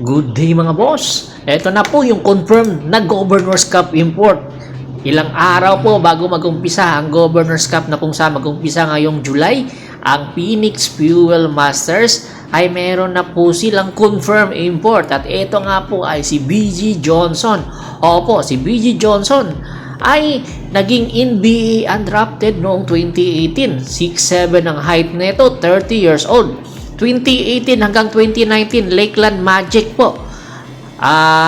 Good day mga boss. Ito na po yung confirmed na Governor's Cup import. Ilang araw po bago mag-umpisa ang Governor's Cup na kung saan mag-umpisa ngayong July, ang Phoenix Fuel Masters ay meron na po silang confirmed import. At ito nga po ay si BG Johnson. Opo, si BG Johnson ay naging NBA undrafted noong 2018. 6'7 ang height nito, 30 years old. 2018 hanggang 2019, Lakeland Magic po.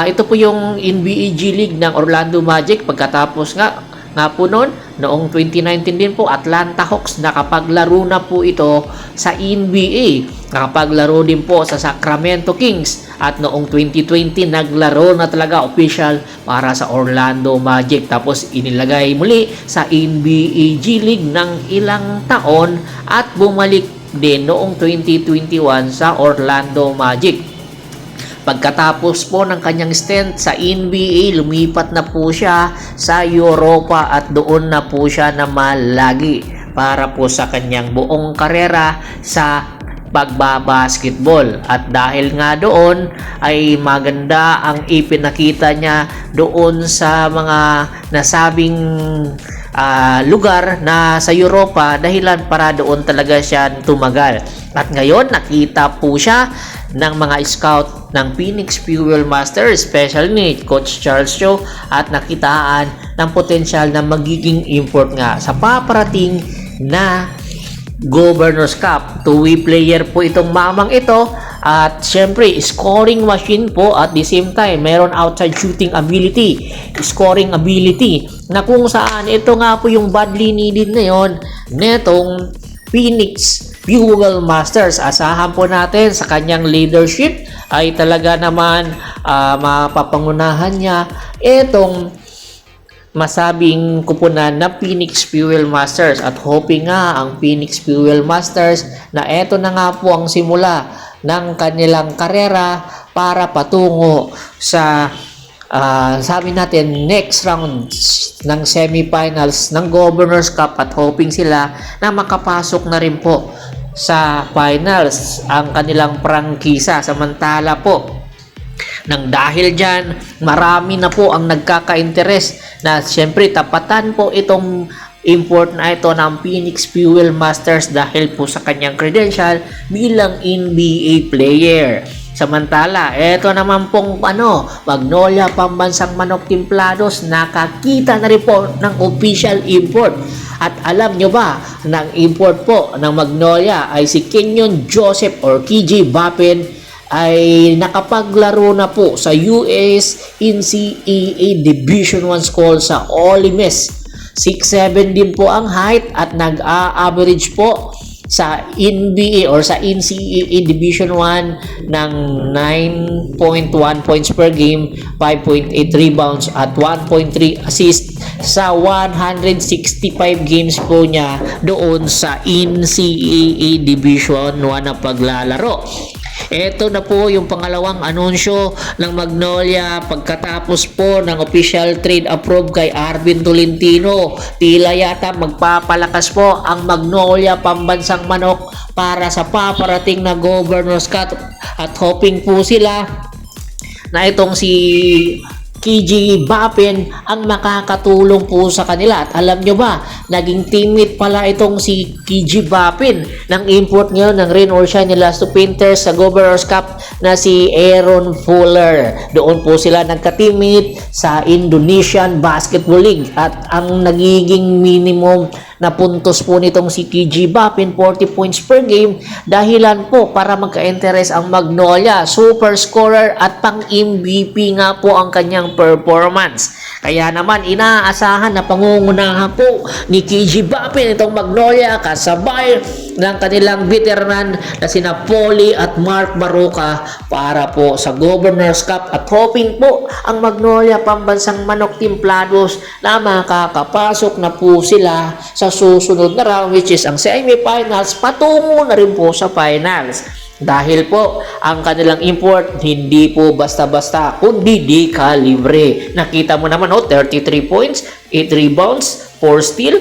Ito po yung NBA G League ng Orlando Magic. Pagkatapos nga po noong 2019 din po, Atlanta Hawks, nakapaglaro na po ito sa NBA. Nakapaglaro din po sa Sacramento Kings. At noong 2020, naglaro na talaga official para sa Orlando Magic. Tapos inilagay muli sa NBA G League ng ilang taon at bumalik din noong 2021 sa Orlando Magic. Pagkatapos po ng kanyang stint sa NBA, lumipat na po siya sa Europa at doon na po siya namalagi para po sa kanyang buong karera sa pagbabasketball. At dahil nga doon ay maganda ang ipinakita niya doon sa mga nasabing lugar na sa Europa, dahilan para doon talaga siya tumagal. At ngayon nakita po siya ng mga scout ng Phoenix Fuel Masters, especially ni Coach Charles Cho, at nakitaan ng potensyal na magiging import nga sa paparating na Governor's Cup. Two-way player po itong mamang ito. At syempre, scoring machine po at the same time, meron outside shooting ability, scoring ability, na kung saan ito nga po yung badly needed ngayon netong Phoenix Fuel Masters. Asahan po natin sa kanyang leadership ay talaga naman mapapangunahan niya itong masabing kupunan na Phoenix Fuel Masters. At hoping nga ang Phoenix Fuel Masters na ito na nga po ang simula ng kanilang karera para patungo sa sabi natin next round ng semifinals ng Governor's Cup, at hoping sila na makapasok na rin po sa finals ang kanilang prangkisa. Samantala po, nang dahil dyan, marami na po ang nagkaka-interest na siyempre tapatan po itong import na ito ng Phoenix Fuel Masters dahil po sa kanyang credential bilang NBA player. Samantala, ito naman pong Magnolia Pambansang Manok Timplados, nakakita na rin po ng official import. At alam nyo ba, ng import po ng Magnolia ay si Kenyon Joseph or KJ Bappen, ay nakapaglaro na po sa US NCAA Division 1 school sa Ole Miss. 6'7 din po ang height at nag-a-average po sa NBA or sa NCAA Division 1 ng 9.1 points per game, 5.8 rebounds at 1.3 assists sa 165 games po niya doon sa NCAA Division 1 na paglalaro. Ito na po yung pangalawang anunsyo ng Magnolia pagkatapos po ng official trade approve kay Arvin Tolentino. Tila yata magpapalakas po ang Magnolia Pambansang Manok para sa paparating na Governor's Cup, at hoping po sila na itong si KJ Bappen ang makakatulong po sa kanila. At alam nyo ba, naging teammate pala itong si KJ Bappen ng import ngayon ng Rain or Shine nila sa Panthers sa Governor's Cup na si Aaron Fuller. Doon po sila nagka-teammate sa Indonesian Basketball League, at ang nagiging minimum na puntos po nitong si KJ Bappen 40 points per game, dahilan po para magka-interest ang Magnolia. Super scorer at pang MVP nga po ang kanyang performance. Kaya naman inaasahan na pangungunahan po ni KJ Bappen itong Magnolia kasabay ng kanilang veteran na sina Polly at Mark Baroka para po sa Governor's Cup, at hoping po ang Magnolia Pambansang Manok Timplados na makakapasok na po sila sa susunod na round, which is ang semifinals, patungo na rin po sa finals. Dahil po ang kanilang import hindi po basta-basta kundi di kalibre. Nakita mo naman 33 points, 8 rebounds, 4 steal.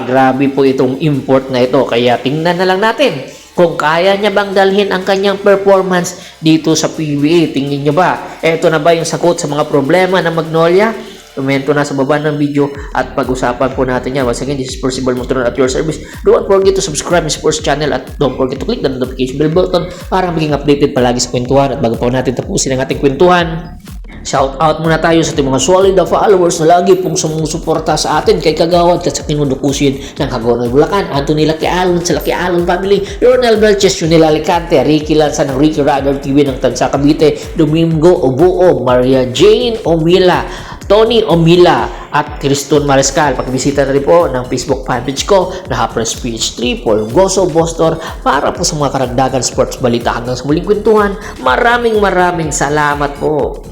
Grabe po itong import na ito. Kaya tingnan na lang natin kung kaya niya bang dalhin ang kanyang performance dito sa PBA. Tingin niyo ba? Eto na ba yung sagot sa mga problema ng Magnolia? Komento na sa baba ng video at pag-usapan po natin yan. Once again, this is Percival Montoron at your service. Don't forget to subscribe my sports channel at don't forget to click the notification bell button para maging updated palagi sa kwentuhan. At bago pa natin tapusin ang ating kwentuhan, shout out muna tayo sa ating mga solid na followers na lagi pong sumusuporta sa atin kay Kagawad at sa kinudukusin ng Kagawad ng Bulacan, Anthony Laquialon sa Laquialon family, Ronel Belches, Junel Alicante, Ricky Lanza ng Ricky Rider TV ng Tansa Cavite, Domingo Obuo, Maria Jane Omila, Tony Omila at Criston Mariscal. Pakibisita na rin po ng Facebook fanpage ko na Hapress PH3, Paul Goso Bostor para po sa mga karagdagan sports balita. Hanggang sa muling kwentuhan, maraming salamat po.